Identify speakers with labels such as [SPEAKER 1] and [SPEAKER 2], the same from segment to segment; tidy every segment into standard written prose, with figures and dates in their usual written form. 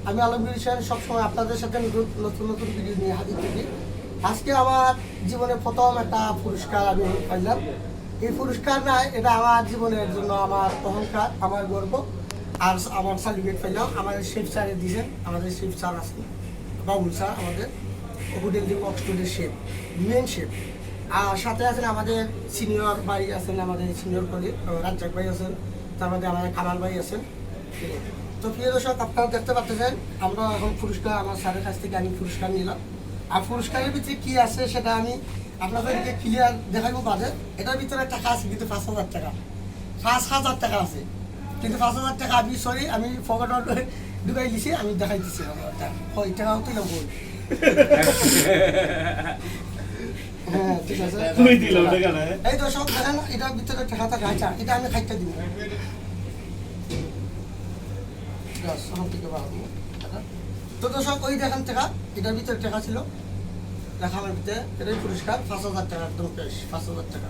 [SPEAKER 1] আমি আলমগীর হোসেন, সবসময় আপনাদের সাথে নতুন নতুন ভিডিও নিয়ে হাজির থাকি। আজকে আমার জীবনে প্রথম একটা পুরস্কার আমি পাইলাম। এই পুরস্কার না, এটা আমার জীবনের জন্য আমার অহংকার, আমার গর্ব। আর আমার সার্টিফিকেট পাইলাম আমাদের শেফ স্যারে দিয়েছেন। আমাদের শেফ স্যার আছেন বাবুল স্যার, আমাদের হোটেল দি অক্সফোর্ডের শেফ, মেন শেফ। আর সাথে আছেন আমাদের সিনিয়র ভাই আছেন, আমাদের সিনিয়র কলিগ রাজ্জাক ভাই আছেন, তার মধ্যে আমাদের কামাল ভাই আছেন। তো প্রিয় দর্শক, আপনারা দেখতে পাচ্ছেন আমরা এখন পুরস্কার আমার স্যারের কাছ থেকে আমি পুরস্কার নিলাম। আর পুরস্কারের ভিতরে কী আছে সেটা আমি আপনাদেরকে ক্লিয়ার দেখাবো বাদে। এটার ভিতরে টাকা আছে কিন্তু 5,000 টাকা, 5,000 টাকা আছে। কিন্তু 5,000 টাকা আমি পকেট ঢুকাই দিছি, আমি দেখাই দিচ্ছি ওই টাকাও তুই না বল। হ্যাঁ ঠিক আছে, এই দর্শক দেখেন এটার ভিতরে টাকা থাকা আছে, এটা আমি খাইতে দিব। তো দর্শক ওই দেখেন টাকা, এটার ভিতরে টাকা ছিল লেখা আমার ভিতরে। এটাই পুরস্কার 5,000 টাকা, একদম ক্যাশ 5,000 টাকা।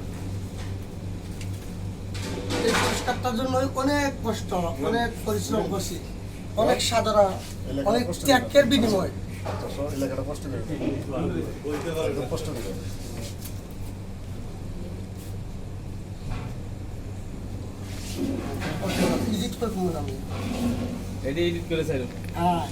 [SPEAKER 1] এই পুরস্কারটার জন্য অনেক কষ্ট, অনেক পরিশ্রম করছি, অনেক সাধনা, অনেক ত্যাগের বিনিময়। এডিট করবো আমি,
[SPEAKER 2] এডিট করে
[SPEAKER 1] হ্যাঁ